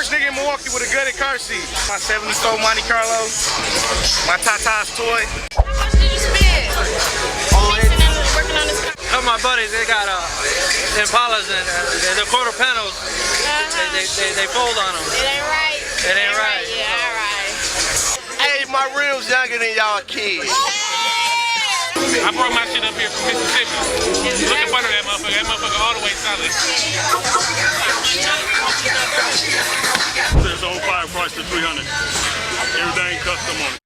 First nigga in Milwaukee with a gutted car seat. My 74 Monte Carlo, my Tata's toy. How much did you spend? Working on this car? Some of my buddies, they got Impalas and the quarter panels. They fold on them. It ain't right. It ain't right. Yeah, all right. Hey, my rims younger than y'all kids. I brought my shit up here from Mississippi. Look in front of that motherfucker. That motherfucker all the way solid. There's old fire price to 300. Everything custom on it.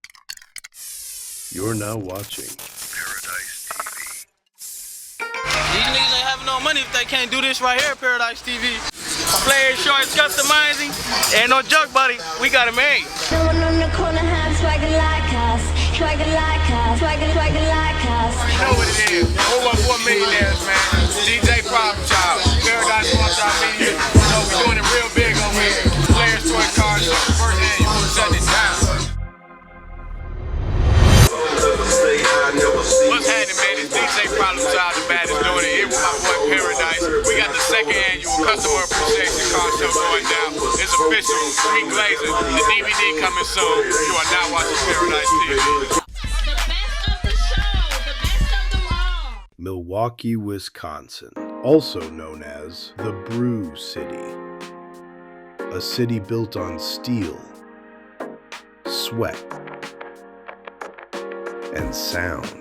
You're now watching PAIRADICE TV. These niggas ain't having no money if they can't do this right here, PAIRADICE TV. Player shorts, customizing, and no joke, buddy. We got it made. Someone on the corner has swagger like us, swagger like us, swagger like us. You know what it is. 414 millionaires, man. DJ Problem Child. PAIRADICE Multimedia. You know, we're doing it real big over here. Players Toy Car Show. First annual. Shut it down. What's happening, man? It's DJ Problem Child, the baddest doing it. Here with my boy PAIRADICE. We got the second annual Customer Appreciation Car Show going down. It's official. Reglazing. The DVD coming soon. You are now watching PAIRADICE TV. Milwaukee, Wisconsin, also known as the Brew City. A city built on steel, sweat, and sound.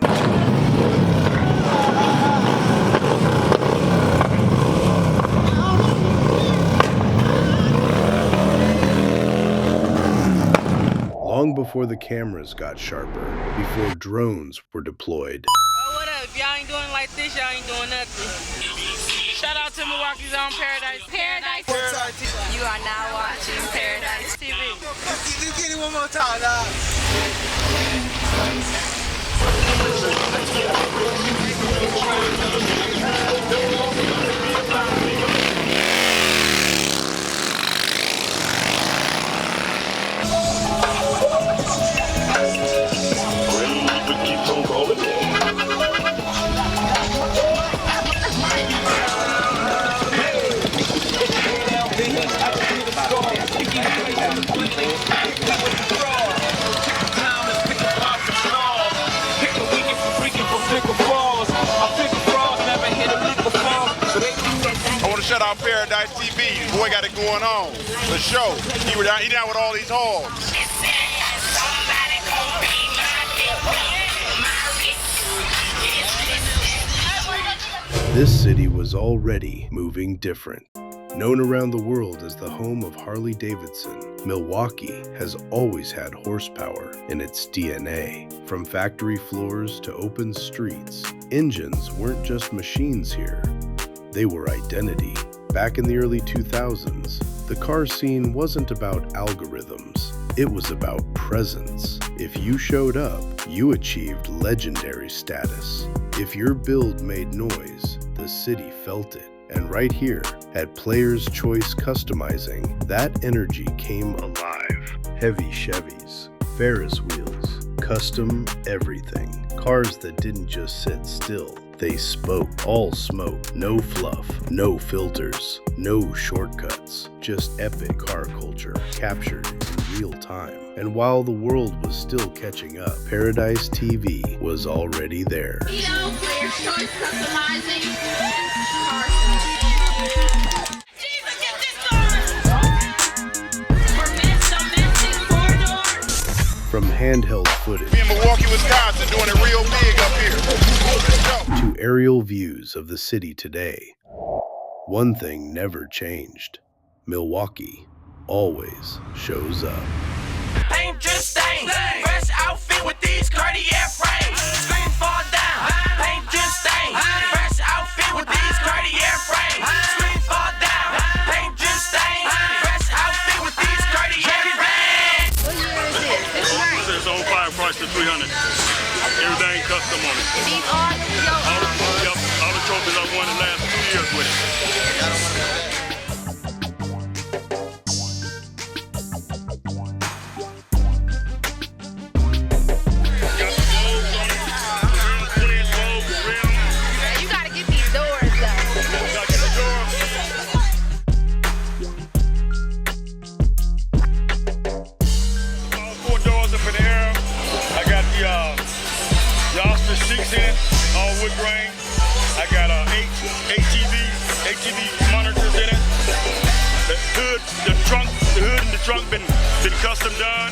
Long before the cameras got sharper, before drones were deployed. Oh, what up? If y'all ain't doing like this, y'all ain't doing nothing. Shout out to Milwaukee's own PAIRADICE. PAIRADICE TV. You are now watching PAIRADICE TV. Get it one more time, dog. Shout out PAIRADICE TV. Boy got it going on. The show. He down with all these hogs. This city was already moving different. Known around the world as the home of Harley Davidson, Milwaukee has always had horsepower in its DNA. From factory floors to open streets, engines weren't just machines here. They were identity. Back in the early 2000s, the car scene wasn't about algorithms. It was about presence. If you showed up, you achieved legendary status. If your build made noise, the city felt it. And right here, at Player's Choice Customizing, that energy came alive. Heavy Chevys, Ferris wheels, custom everything. Cars that didn't just sit still. They spoke. All smoke, no fluff, no filters, no shortcuts, just epic car culture captured in real time. And while the world was still catching up, PAIRADICE TV was already there. Player's Choice Customizing. Jesus, get this car! From handheld footage We in Milwaukee, Wisconsin, doing it real big up here. to aerial views of the city today, one thing never changed. Milwaukee always shows up. Paint just stained. Fresh outfit with these Cartier frames. Screen fall down. Paint just stained. Fresh outfit with these Cartier frames. Screen fall down. Paint just stained. Fresh outfit with these Cartier frames. What year is this? This is nice. There's old fire price to 300. Everything custom on it. These all All the trophies I won the last 2 years with it. You gotta get these doors though. The hood and the trunk been custom done.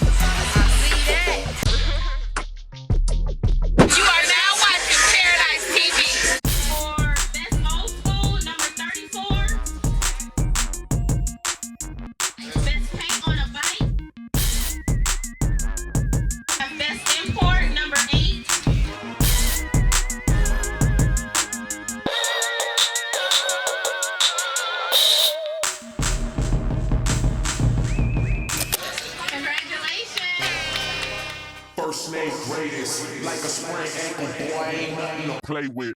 You are now watching PAIRADICE TV. For Best Old School, number 34. Best Paint on a Bike. Best Import, number 8. First name greatest, like a sprained ankle, boy, ain't nothing to play with.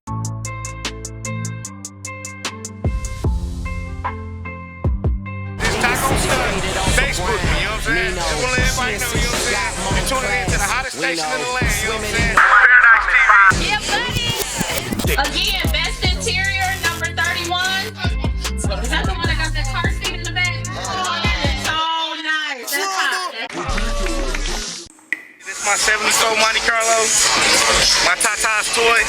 This taco stuff, Facebook, you know what I'm saying? Just want to let everybody know, you know what I'm saying? You're tuning in to the hottest station in the land, you know what I'm saying? PAIRADICE TV. Yeah, buddy. Again, Best Interior, number 31. Is that the one that got that car seat in the back? Oh, that is so nice. That's hot. This is my 74 Monte Carlo, my Tata's toy.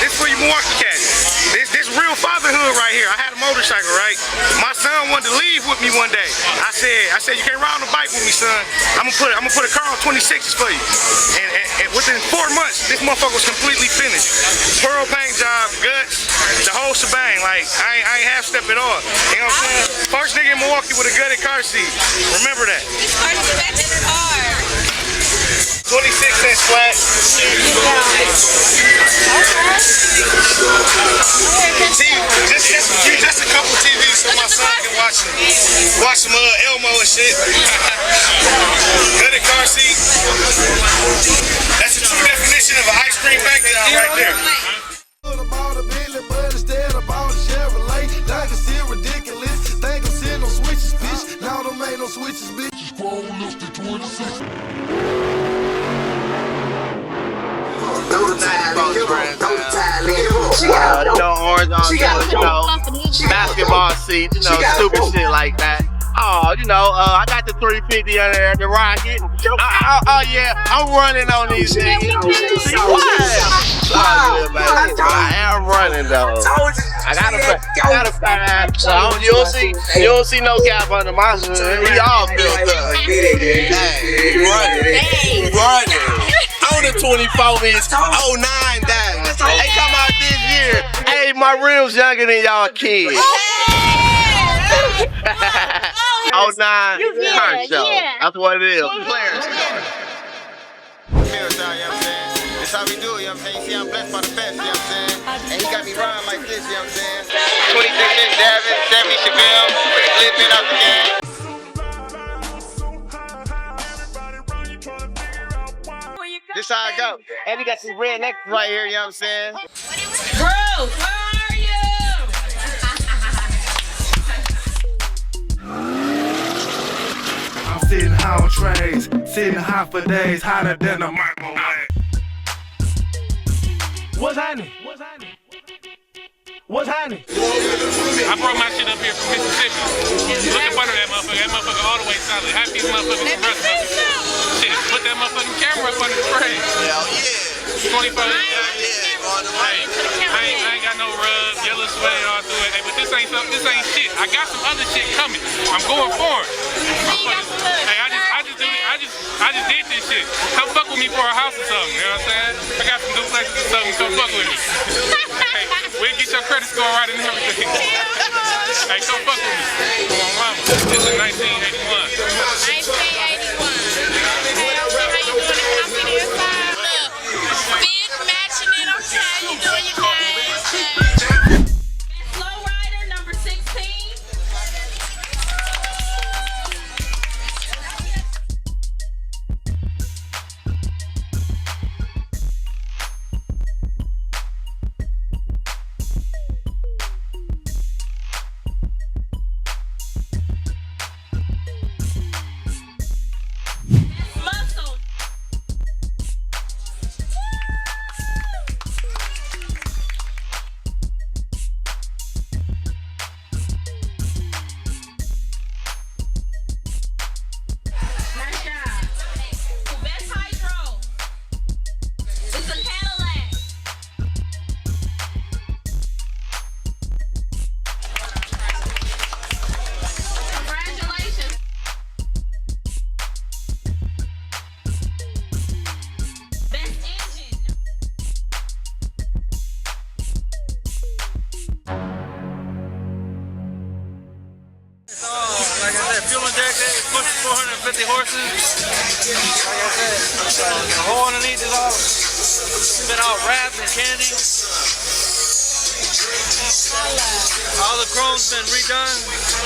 This for you Milwaukee cats. This real fatherhood right here. I had a motorcycle, right? My son wanted to leave with me one day. I said you can't ride on the bike with me, son. I'm gonna put a car on 26s for you. And within 4 months, this motherfucker was completely finished. Pearl paint job, guts, the whole shebang. Like I ain't half step at all. You know what I'm saying? First nigga in Milwaukee with a gutted car seat. Remember that. 26-inch flat. Just a couple TVs so my son can watch some Elmo and shit. Gutted car seat. That's the true definition of an ice cream paint job right there. You know, orange on, you know, basketball seats, you know, stupid shit like that. Oh, you know, I got the 350 under there, the Rocket. Oh yeah, I'm running on these things. See what? Oh, good, baby. I am running though. I gotta find. So you don't see no cap under my hood. We all built up. Hey, running. On the 24-inch 09 dash. They come out this year. Hey, my rims younger than y'all kids. 09 car show. That's what it is. Players. This how we do it, you know what I'm saying? You see, I'm blessed by the best, you know what I'm saying? And he got me riding like this, you know what I'm saying? 26-inch Davin, 70 Chevelle, lit bit out the game. This how I go. And we got some red necklace right here, you know what I'm saying? Bro, where are you? I'm sitting high on trays, sitting hot for days, hotter than a microwave. What's happening? What's happening? I brought my shit up here from Mississippi. Look up under that motherfucker all the way solid. Half these motherfuckers from rest of us. Shit, put that motherfucking camera up under the frame. Hell yeah. 24 inch. Hey, I ain't got no rub, yellow sweat all through it. Hey, but this ain't shit. I got some other shit coming. I'm going for it. Hey, I just did this shit. Come fuck with me for a house or something, you know what I'm saying? I got some duplexes or something, come fuck with me. Hey, we'll get your credit score right and everything. Hey, come fuck with me. Come on, mama. This is 1981. 1981. Hey, how you doing? Can I see the inside? Look, fit, matching it, okay. You doing your thing. Slow Rider, number 16. 150 horses. Like I said, the whole underneath is all been all wrapped and candy. All the chrome's been redone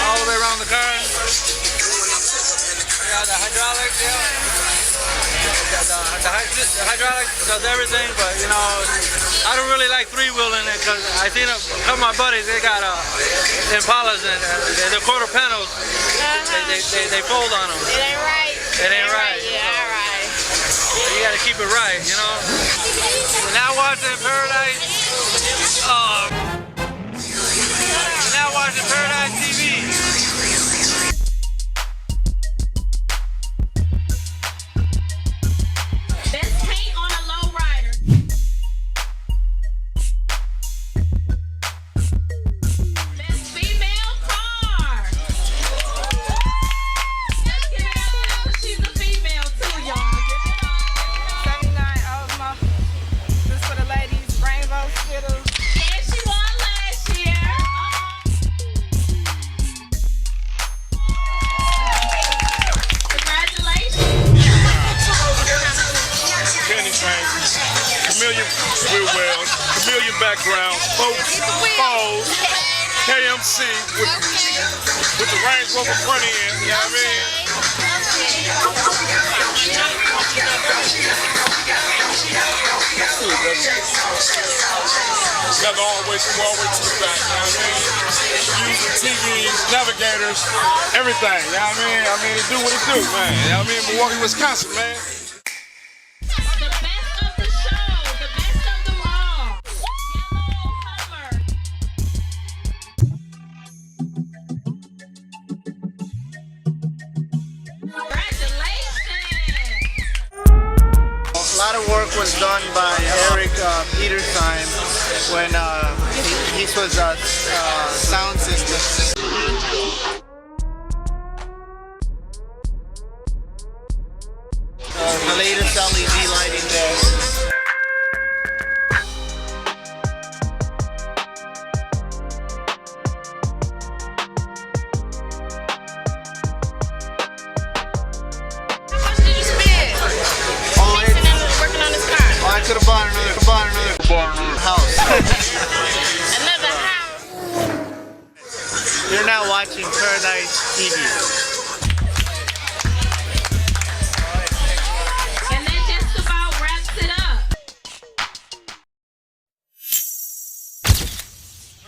all the way around the car. Yeah, the hydraulics, the hydraulics does everything, but you know, I don't really like three-wheeling it because I seen a couple of my buddies, they got Impalas and the quarter panels, they fold on them. It ain't right. It ain't right. Yeah, all right. You gotta keep it right, you know. We're now watching Paradise. We're now watching Paradise TV. Best paint on a lowrider. Best female car. Let's give it up. She's a female too, y'all. Give it up. 79 Osmo. This for the ladies. Rainbow Skittles. Yeah, she won last year. Congratulations. Kenny Frank, Chameleon Will Wells, Chameleon background, folks, Falls, KMC with the Range Rover front end, you know what I mean? Never always to the back, you know what I mean? Using TVs, navigators, everything, you know what I mean? I mean, it do what it do, man. You know what I mean? Milwaukee, Wisconsin, man. The best of the show, the best of them all. Yellow Hummer. Congratulations. A lot of work was done by Eric Peterson when he was sound system. The latest LED lighting there. How much did you spend? Working on this car. I could have bought another house. Another house. You're now watching Paradise TV. And that just about wraps it up.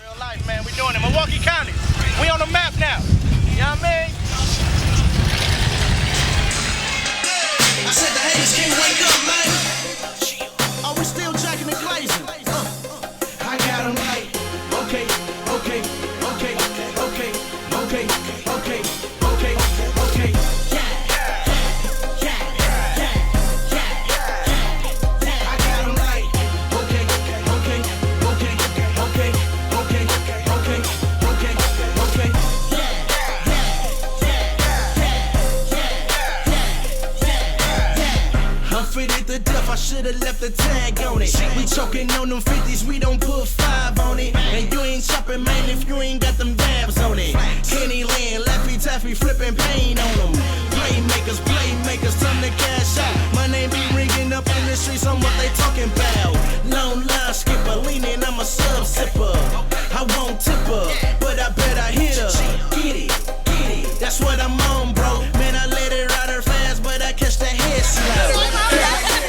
Real life, man. We doing it. Milwaukee County. We on the map now. You know what I mean? I said the haters can't wake up, man. Are we still jacking and glazing? I got 'em like, okay, okay, okay, okay, okay, okay, okay, okay. I got 'em like, okay, okay, okay, okay, okay, okay, okay, okay. I'm fitted to death, I should've left a tag on it. We choking on them 50s, we don't put 5 on it. And you ain't shopping, man, if you ain't got them dabs on it. Kenny Land, Laffy Taffy, flipping paint on them. Playmakers, time to cash out. My name be ringing up in the streets on what they talking about. Long line skipper, leaning, I'm a sub sipper. I won't tip her, but I bet I hit her. Get it, that's what I'm on, bro. Man, I let it ride her fast, but I catch the head slap.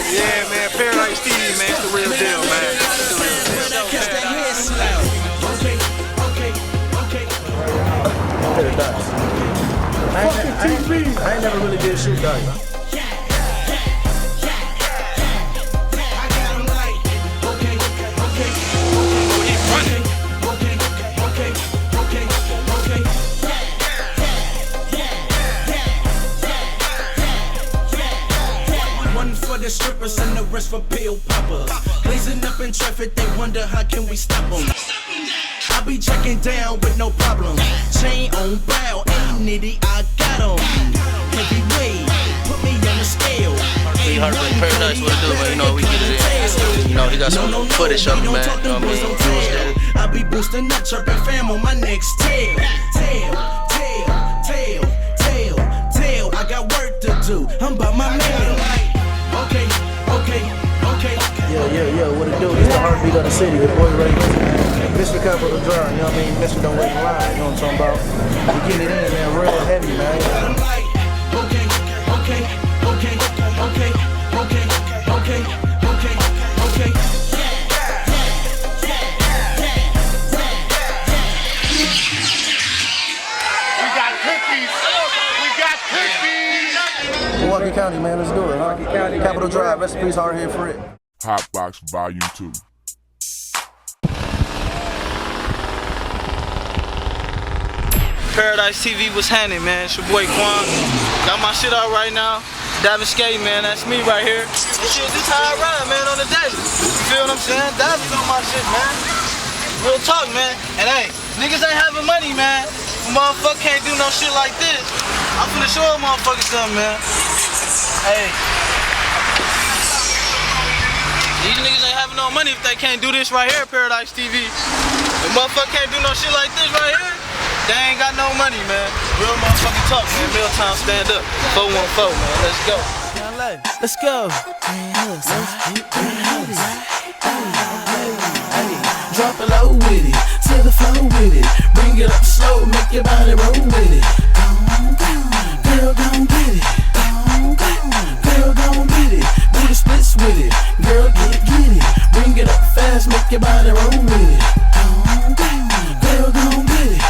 Yeah, man. Paradise TV, man. It's the real deal, man. It's the real deal. Catch the head slap. Okay, okay, okay. I ain't never really did shoot guys. I got 'em like, okay, okay, okay, okay, okay, okay. One for the strippers and the rest for pill poppers. Blazing up in traffic, they wonder how can we stop them. I be checking down with no problem. Chain on bow, ain't nitty, I got 'em. Heavyweight, put me on the scale. You heard from Paradise what it do, man. You know we get it in. You know he got some footage of him, man. You know what I mean? I be boosting that chirping fam on my next tail. I got the city, your boy Ray Rizzy, man. Mr. Capital Drive, you know what I mean? Mr. Don't Wait in Line, you know what I'm talking about? We getting it in, man, real heavy, man. Milwaukee County, man, let's do it, huh? Capital Drive, recipes hard here for it. Hotbox Volume 2. PAIRADICE TV was handing, man. It's your boy Quan. Got my shit out right now. Davin Skate, man, that's me right here. Shit, this how I ride, man, on the daily. You feel what I'm saying? Davin on my shit, man. Real talk, man. And hey, niggas ain't having money, man. A motherfucker can't do no shit like this. I'm finna show a motherfucker something, man. Hey. These niggas ain't having no money if they can't do this right here, PAIRADICE TV. The motherfucker can't do no shit like this right here. They ain't got no money, man. Real motherfucking talk, man. Real time stand up. 414, man. Let's go. Let's go. Drop it low with it, to the flow with it. Bring it up slow, make your body roll with it. Girl, gon' get it. Girl, gon' get it. Do the splits with it. Girl, get it. Bring it up fast, make your body roll with it. Girl, gon' get it.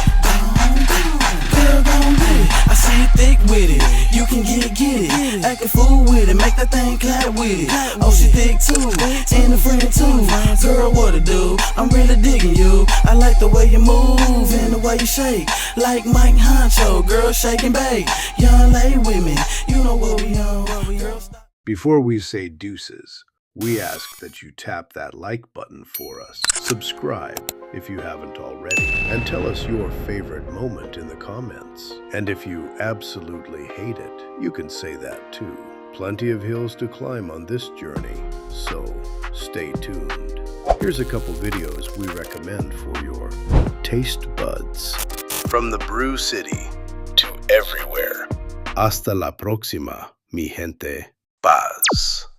Girl, gon' get it. I see it thick with it. You can get it. Act a fool with it, make that thing clap with it. Oh, she thick too, and a friend too. Girl, what to do? I'm really digging you. I like the way you move and the way you shake, like Mike Honcho. Girl, shake and bake. Young lay with me, you know what we on. Girl, stop. Before we say deuces, we ask that you tap that like button for us, subscribe if you haven't already, and tell us your favorite moment in the comments. And if you absolutely hate it, you can say that too. Plenty of hills to climb on this journey, so stay tuned. Here's a couple videos we recommend for your taste buds. From the Brew City to everywhere. Hasta la próxima, mi gente. Paz.